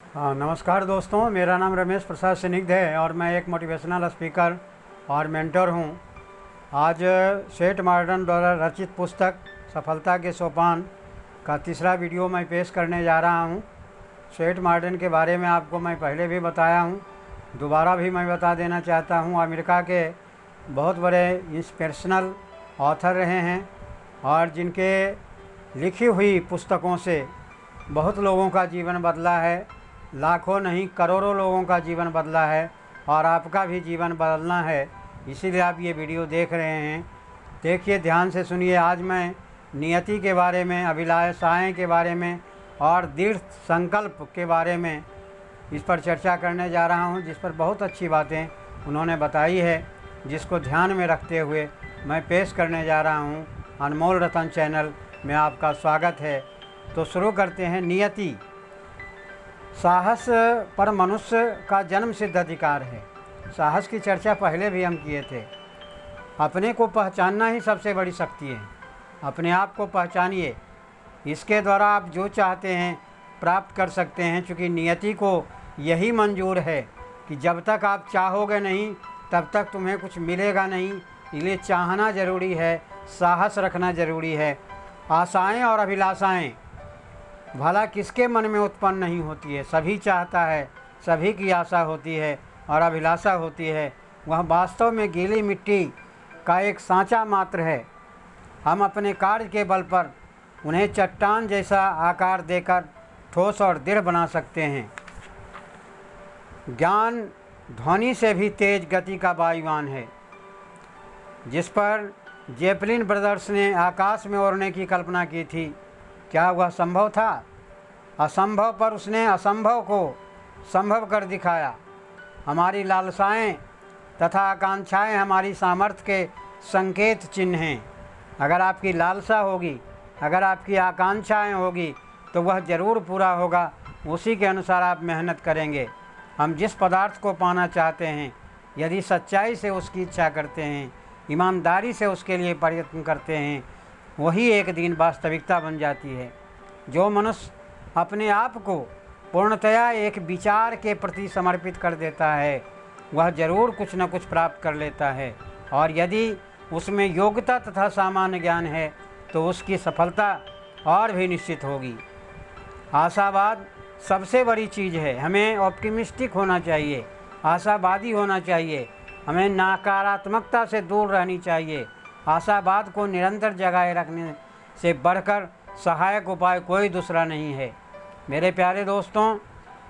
हाँ, नमस्कार दोस्तों। मेरा नाम रमेश प्रसाद स्निग्ध है और मैं एक मोटिवेशनल स्पीकर और मेंटर हूँ। आज सेठ मॉर्डन द्वारा रचित पुस्तक सफलता के सोपान का तीसरा वीडियो मैं पेश करने जा रहा हूँ। सेठ मॉर्डन के बारे में आपको मैं पहले भी बताया हूँ, दोबारा भी मैं बता देना चाहता हूँ। अमेरिका के बहुत बड़े इंस्पिरेशनल ऑथर रहे हैं और जिनके लिखी हुई पुस्तकों से बहुत लोगों का जीवन बदला है। लाखों नहीं करोड़ों लोगों का जीवन बदला है और आपका भी जीवन बदलना है, इसीलिए आप ये वीडियो देख रहे हैं। देखिए, ध्यान से सुनिए। आज मैं नियति के बारे में, अभिलाषाएं के बारे में और दृढ़ संकल्प के बारे में इस पर चर्चा करने जा रहा हूं, जिस पर बहुत अच्छी बातें उन्होंने बताई है, जिसको ध्यान में रखते हुए मैं पेश करने जा रहा हूं। अनमोल रतन चैनल में आपका स्वागत है। तो शुरू करते हैं। नियति। साहस पर मनुष्य का जन्म सिद्ध अधिकार है। साहस की चर्चा पहले भी हम किए थे। अपने को पहचानना ही सबसे बड़ी शक्ति है। अपने आप को पहचानिए, इसके द्वारा आप जो चाहते हैं प्राप्त कर सकते हैं। क्योंकि नियति को यही मंजूर है कि जब तक आप चाहोगे नहीं तब तक तुम्हें कुछ मिलेगा नहीं। इसलिए चाहना ज़रूरी है, साहस रखना ज़रूरी है। आशाएं और अभिलाषाएं भला किसके मन में उत्पन्न नहीं होती है? सभी चाहता है, सभी की आशा होती है और अभिलाषा होती है। वह वास्तव में गीली मिट्टी का एक सांचा मात्र है। हम अपने कार्य के बल पर उन्हें चट्टान जैसा आकार देकर ठोस और दृढ़ बना सकते हैं। ज्ञान ध्वनि से भी तेज गति का वायुयान है, जिस पर जेपलिन ब्रदर्स ने आकाश में उड़ने की कल्पना की थी। क्या वह संभव था? असंभव पर उसने असंभव को संभव कर दिखाया। हमारी लालसाएं तथा आकांक्षाएं हमारी सामर्थ्य के संकेत चिन्ह हैं। अगर आपकी लालसा होगी, अगर आपकी आकांक्षाएं होगी तो वह ज़रूर पूरा होगा। उसी के अनुसार आप मेहनत करेंगे। हम जिस पदार्थ को पाना चाहते हैं, यदि सच्चाई से उसकी इच्छा करते हैं, ईमानदारी से उसके लिए प्रयत्न करते हैं, वही एक दिन वास्तविकता बन जाती है। जो मनुष्य अपने आप को पूर्णतया एक विचार के प्रति समर्पित कर देता है, वह ज़रूर कुछ न कुछ प्राप्त कर लेता है। और यदि उसमें योग्यता तथा सामान्य ज्ञान है तो उसकी सफलता और भी निश्चित होगी। आशावाद सबसे बड़ी चीज़ है। हमें ऑप्टिमिस्टिक होना चाहिए, आशावादी होना चाहिए। हमें नकारात्मकता से दूर रहनी चाहिए। आशावाद को निरंतर जगाए रखने से बढ़कर सहायक उपाय कोई दूसरा नहीं है। मेरे प्यारे दोस्तों,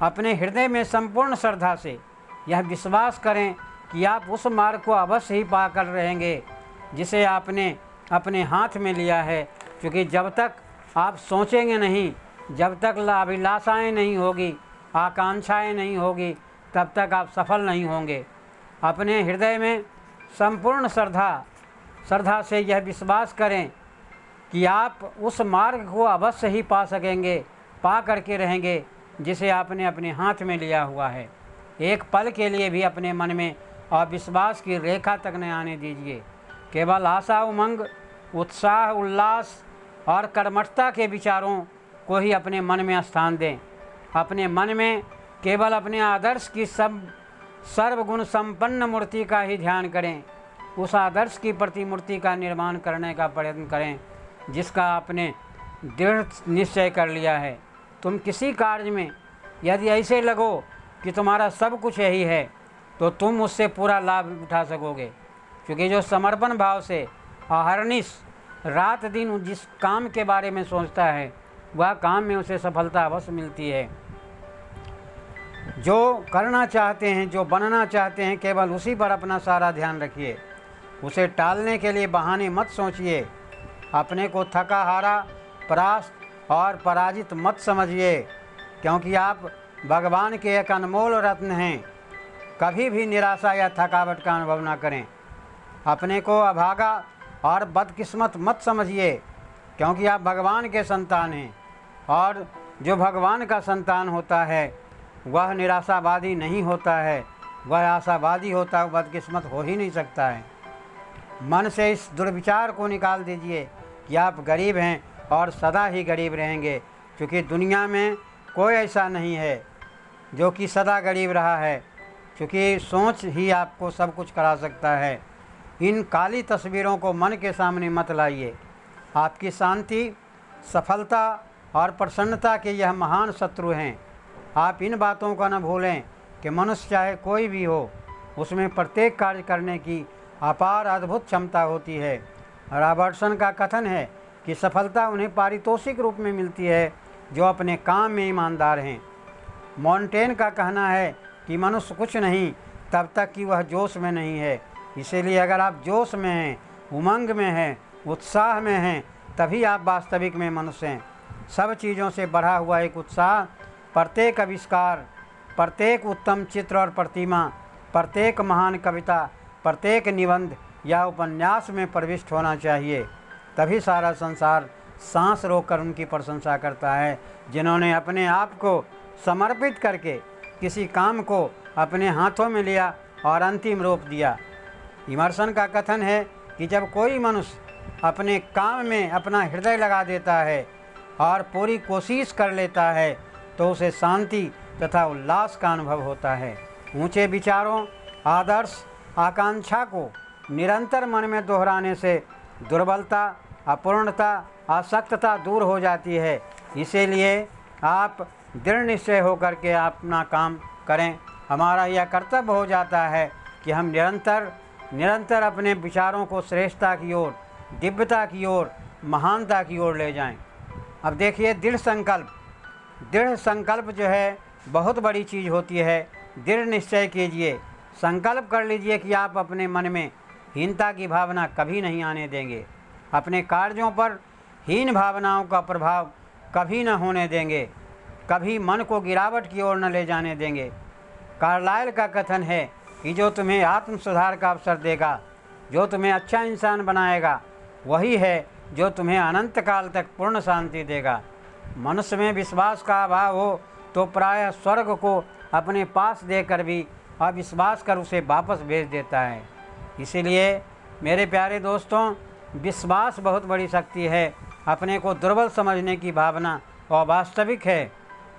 अपने हृदय में संपूर्ण श्रद्धा से यह विश्वास करें कि आप उस मार्ग को अवश्य ही पाकर रहेंगे जिसे आपने अपने हाथ में लिया है। क्योंकि जब तक आप सोचेंगे नहीं, जब तक अभिलाषाएँ नहीं होगी, आकांक्षाएँ नहीं होगी, तब तक आप सफल नहीं होंगे। अपने हृदय में संपूर्ण श्रद्धा से यह विश्वास करें कि आप उस मार्ग को अवश्य ही पा सकेंगे, पा करके रहेंगे जिसे आपने अपने हाथ में लिया हुआ है। एक पल के लिए भी अपने मन में अविश्वास की रेखा तक न आने दीजिए। केवल आशा, उमंग, उत्साह, उल्लास और कर्मठता के विचारों को ही अपने मन में स्थान दें। अपने मन में केवल अपने आदर्श की सर्वगुण संपन्न मूर्ति का ही ध्यान करें। उस आदर्श की प्रतिमूर्ति का निर्माण करने का प्रयत्न करें जिसका आपने दृढ़ निश्चय कर लिया है। तुम किसी कार्य में यदि ऐसे लगो कि तुम्हारा सब कुछ यही है तो तुम उससे पूरा लाभ उठा सकोगे। क्योंकि जो समर्पण भाव से अहर्निश रात दिन जिस काम के बारे में सोचता है, वह काम में उसे सफलता अवश्य मिलती है। जो करना चाहते हैं, जो बनना चाहते हैं, केवल उसी पर अपना सारा ध्यान रखिए। उसे टालने के लिए बहाने मत सोचिए। अपने को थका हारा, परास्त और पराजित मत समझिए, क्योंकि आप भगवान के एक अनमोल रत्न हैं। कभी भी निराशा या थकावट का अनुभव न करें। अपने को अभागा और बदकिस्मत मत समझिए, क्योंकि आप भगवान के संतान हैं और जो भगवान का संतान होता है वह निराशावादी नहीं होता है, वह आशावादी होता है। बदकिस्मत हो ही नहीं सकता है। मन से इस दुर्विचार को निकाल दीजिए कि आप गरीब हैं और सदा ही गरीब रहेंगे, क्योंकि दुनिया में कोई ऐसा नहीं है जो कि सदा गरीब रहा है, क्योंकि सोच ही आपको सब कुछ करा सकता है। इन काली तस्वीरों को मन के सामने मत लाइए। आपकी शांति, सफलता और प्रसन्नता के यह महान शत्रु हैं। आप इन बातों को न भूलें कि मनुष्य चाहे कोई भी हो, उसमें प्रत्येक कार्य करने की अपार अद्भुत क्षमता होती है। रॉबर्टसन का कथन है कि सफलता उन्हें पारितोषिक रूप में मिलती है जो अपने काम में ईमानदार हैं। मोंटेन का कहना है कि मनुष्य कुछ नहीं तब तक कि वह जोश में नहीं है। इसीलिए अगर आप जोश में हैं, उमंग में हैं, उत्साह में हैं, तभी आप वास्तविक में मनुष्य हैं। सब चीज़ों से बढ़ा हुआ एक उत्साह प्रत्येक आविष्कार, प्रत्येक उत्तम चित्र और प्रतिमा, प्रत्येक महान कविता, प्रत्येक निबंध या उपन्यास में प्रविष्ट होना चाहिए। तभी सारा संसार सांस रोककर उनकी प्रशंसा करता है, जिन्होंने अपने आप को समर्पित करके किसी काम को अपने हाथों में लिया और अंतिम रूप दिया। इमर्सन का कथन है कि जब कोई मनुष्य अपने काम में अपना हृदय लगा देता है और पूरी कोशिश कर लेता है तो उसे शांति तथा उल्लास का अनुभव होता है। ऊंचे विचारों, आदर्श, आकांक्षा को निरंतर मन में दोहराने से दुर्बलता, अपूर्णता, आसक्तता दूर हो जाती है। इसीलिए आप दृढ़ निश्चय होकर के अपना काम करें। हमारा यह कर्तव्य हो जाता है कि हम निरंतर अपने विचारों को श्रेष्ठता की ओर, दिव्यता की ओर, महानता की ओर ले जाएं। अब देखिए, दृढ़ संकल्प जो है बहुत बड़ी चीज़ होती है। दृढ़ निश्चय कीजिए, संकल्प कर लीजिए कि आप अपने मन में हीनता की भावना कभी नहीं आने देंगे। अपने कार्यों पर हीन भावनाओं का प्रभाव कभी न होने देंगे। कभी मन को गिरावट की ओर न ले जाने देंगे। कार्लाइल का कथन है कि जो तुम्हें आत्म सुधार का अवसर देगा, जो तुम्हें अच्छा इंसान बनाएगा, वही है जो तुम्हें अनंत काल तक पूर्ण शांति देगा। मनुष्य में विश्वास का अभाव हो तो प्रायः स्वर्ग को अपने पास देकर भी अविश्वास कर उसे वापस भेज देता है। इसीलिए मेरे प्यारे दोस्तों, विश्वास बहुत बड़ी शक्ति है। अपने को दुर्बल समझने की भावना अवास्तविक है।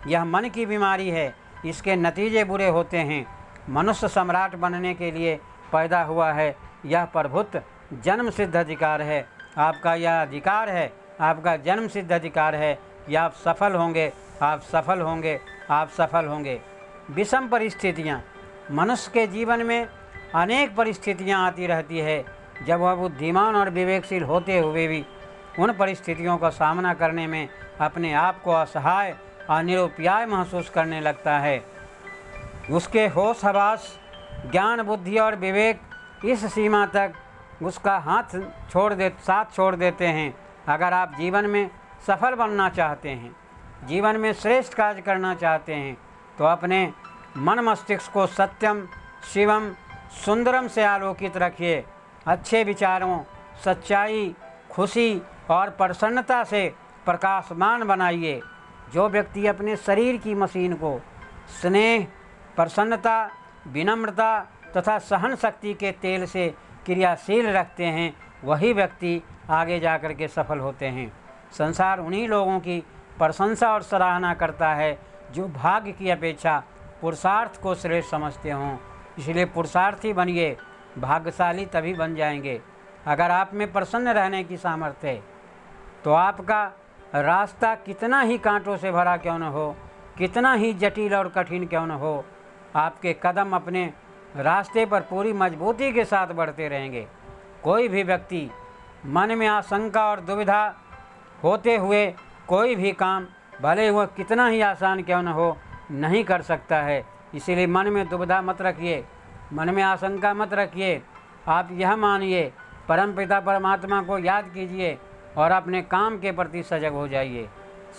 यह मन की बीमारी है, इसके नतीजे बुरे होते हैं। मनुष्य सम्राट बनने के लिए पैदा हुआ है। यह प्रभुत्व जन्म सिद्ध अधिकार है। आपका यह अधिकार है, आपका जन्म सिद्ध अधिकार है कि आप सफल होंगे, आप सफल होंगे, आप सफल होंगे। विषम परिस्थितियाँ, मनुष्य के जीवन में अनेक परिस्थितियाँ आती रहती है। जब वह बुद्धिमान और विवेकशील होते हुए भी उन परिस्थितियों का सामना करने में अपने आप को असहाय और निरुपाय महसूस करने लगता है। उसके होश हवास, ज्ञान, बुद्धि और विवेक इस सीमा तक उसका साथ छोड़ देते हैं। अगर आप जीवन में सफल बनना चाहते हैं, जीवन में श्रेष्ठ कार्य करना चाहते हैं, तो अपने मन मस्तिष्क को सत्यम, शिवम, सुंदरम से आलोकित रखिए। अच्छे विचारों, सच्चाई, खुशी और प्रसन्नता से प्रकाशमान बनाइए। जो व्यक्ति अपने शरीर की मशीन को स्नेह, प्रसन्नता, विनम्रता तथा सहन शक्ति के तेल से क्रियाशील रखते हैं, वही व्यक्ति आगे जाकर के सफल होते हैं। संसार उन्हीं लोगों की प्रशंसा और सराहना करता है जो भाग्य की अपेक्षा पुरुषार्थ को श्रेष्ठ समझते हों। इसलिए पुरुषार्थी बनिए, भाग्यशाली तभी बन जाएंगे। अगर आप में प्रसन्न रहने की सामर्थ्य है तो आपका रास्ता कितना ही कांटों से भरा क्यों न हो, कितना ही जटिल और कठिन क्यों न हो, आपके कदम अपने रास्ते पर पूरी मजबूती के साथ बढ़ते रहेंगे। कोई भी व्यक्ति मन में आशंका और दुविधा होते हुए कोई भी काम, भले वह कितना ही आसान क्यों न हो, नहीं कर सकता है। इसीलिए मन में दुविधा मत रखिए, मन में आशंका मत रखिए। आप यह मानिए, परमपिता परमात्मा को याद कीजिए और अपने काम के प्रति सजग हो जाइए।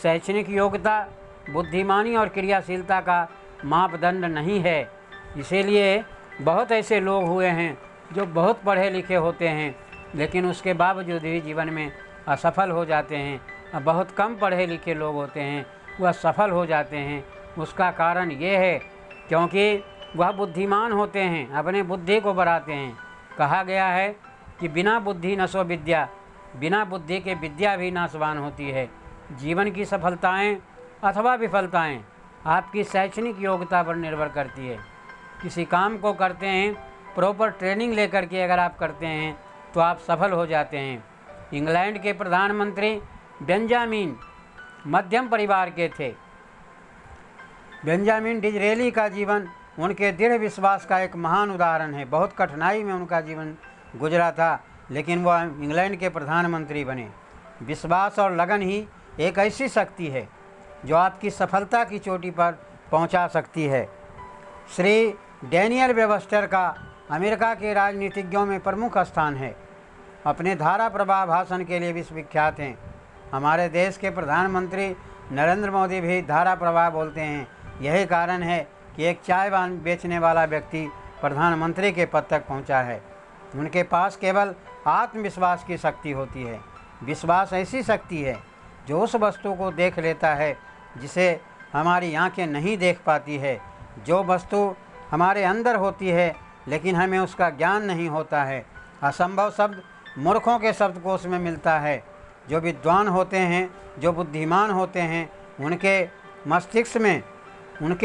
शैक्षणिक योग्यता बुद्धिमानी और क्रियाशीलता का मापदंड नहीं है। इसीलिए बहुत ऐसे लोग हुए हैं जो बहुत पढ़े लिखे होते हैं लेकिन उसके बावजूद भी जीवन में असफल हो जाते हैं। बहुत कम पढ़े लिखे लोग होते हैं, वह सफल हो जाते हैं। उसका कारण ये है क्योंकि वह बुद्धिमान होते हैं, अपने बुद्धि को बढ़ाते हैं। कहा गया है कि बिना बुद्धि नसो विद्या, बिना बुद्धि के विद्या भी नाशवान होती है। जीवन की सफलताएं अथवा विफलताएं आपकी शैक्षणिक योग्यता पर निर्भर करती है। किसी काम को करते हैं प्रॉपर ट्रेनिंग लेकर के अगर आप करते हैं तो आप सफल हो जाते हैं। इंग्लैंड के प्रधानमंत्री बेंजामिन मध्यम परिवार के थे। बेंजामिन डिज़रेली का जीवन उनके दृढ़ विश्वास का एक महान उदाहरण है। बहुत कठिनाई में उनका जीवन गुजरा था, लेकिन वह इंग्लैंड के प्रधानमंत्री बने। विश्वास और लगन ही एक ऐसी शक्ति है जो आपकी सफलता की चोटी पर पहुंचा सकती है। श्री डैनियल वेबस्टर का अमेरिका के राजनीतिज्ञों में प्रमुख स्थान है। अपने धारा प्रवाह भाषण के लिए विश्वविख्यात हैं। हमारे देश के प्रधानमंत्री नरेंद्र मोदी भी धारा प्रवाह बोलते हैं। यही कारण है कि एक चाय बेचने वाला व्यक्ति प्रधानमंत्री के पद तक पहुंचा है। उनके पास केवल आत्मविश्वास की शक्ति होती है। विश्वास ऐसी शक्ति है जो उस वस्तु को देख लेता है जिसे हमारी आंखें नहीं देख पाती है, जो वस्तु हमारे अंदर होती है लेकिन हमें उसका ज्ञान नहीं होता है। असंभव शब्द मूर्खों के शब्दकोश में मिलता है। जो विद्वान होते हैं, जो बुद्धिमान होते हैं, उनके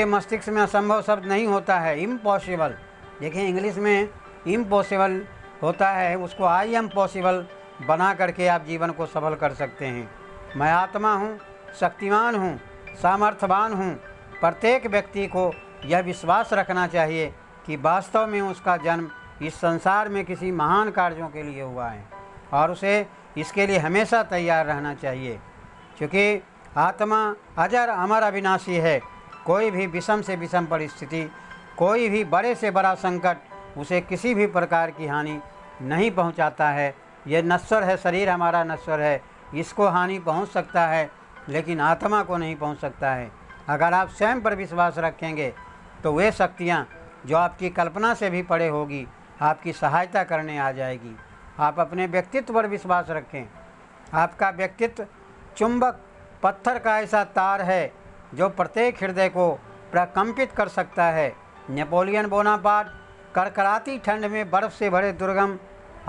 मस्तिष्क में असंभव शब्द नहीं होता है, इम्पॉसिबल। देखिए इंग्लिश में इम्पॉसिबल होता है, उसको आई एम पॉसिबल बना करके आप जीवन को सफल कर सकते हैं। मैं आत्मा हूँ, शक्तिमान हूँ, सामर्थ्यवान हूँ। प्रत्येक व्यक्ति को यह विश्वास रखना चाहिए कि वास्तव में उसका जन्म इस संसार में किसी महान कार्यों के लिए हुआ है और उसे इसके लिए हमेशा तैयार रहना चाहिए, क्योंकि आत्मा अजर अमर अविनाशी है। कोई भी विषम से विषम परिस्थिति, कोई भी बड़े से बड़ा संकट उसे किसी भी प्रकार की हानि नहीं पहुंचाता है। ये नश्वर है, शरीर हमारा नश्वर है, इसको हानि पहुंच सकता है लेकिन आत्मा को नहीं पहुंच सकता है। अगर आप स्वयं पर विश्वास रखेंगे तो वे शक्तियाँ जो आपकी कल्पना से भी परे होगी आपकी सहायता करने आ जाएगी। आप अपने व्यक्तित्व पर विश्वास रखें। आपका व्यक्तित्व चुंबक पत्थर का ऐसा तार है जो प्रत्येक हृदय को प्रकंपित कर सकता है। नेपोलियन बोनापार्ट कड़कड़ाती ठंड में बर्फ़ से भरे दुर्गम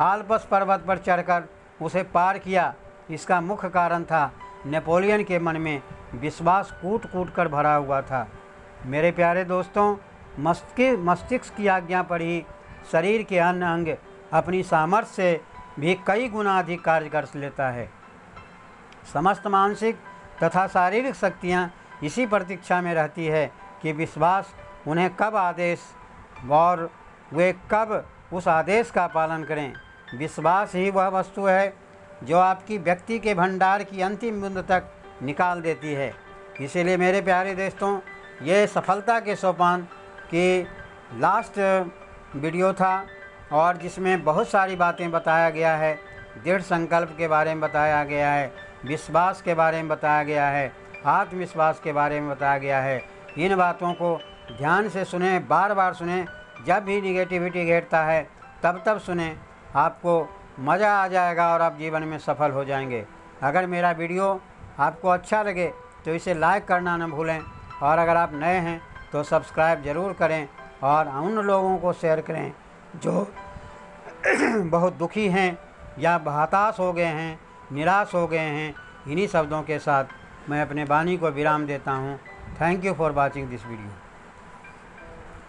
आल्प्स पर्वत पर चढ़कर उसे पार किया। इसका मुख्य कारण था नेपोलियन के मन में विश्वास कूट कूट कर भरा हुआ था। मेरे प्यारे दोस्तों, मस्तिष्क की आज्ञा पर ही शरीर के अन्य अंग अपनी सामर्थ्य से भी कई गुना अधिक कार्य कर लेता है। समस्त मानसिक तथा शारीरिक शक्तियाँ इसी प्रतीक्षा में रहती है कि विश्वास उन्हें कब आदेश और वे कब उस आदेश का पालन करें। विश्वास ही वह वस्तु है जो आपकी व्यक्ति के भंडार की अंतिम बूंद तक निकाल देती है। इसीलिए मेरे प्यारे दोस्तों, ये सफलता के सोपान की लास्ट वीडियो था और जिसमें बहुत सारी बातें बताया गया है। दृढ़ संकल्प के बारे में बताया गया है, विश्वास के बारे में बताया गया है, आत्मविश्वास के बारे में बताया गया है। इन बातों को ध्यान से सुने, बार बार सुने। जब भी निगेटिविटी घेरता है तब सुने, आपको मज़ा आ जाएगा और आप जीवन में सफल हो जाएंगे। अगर मेरा वीडियो आपको अच्छा लगे तो इसे लाइक करना न भूलें और अगर आप नए हैं तो सब्सक्राइब ज़रूर करें और उन लोगों को शेयर करें जो बहुत दुखी हैं या हताश हो गए हैं, निराश हो गए हैं। इन्हीं शब्दों के साथ मैं अपने वाणी को विराम देता हूँ। Thank you for watching this video.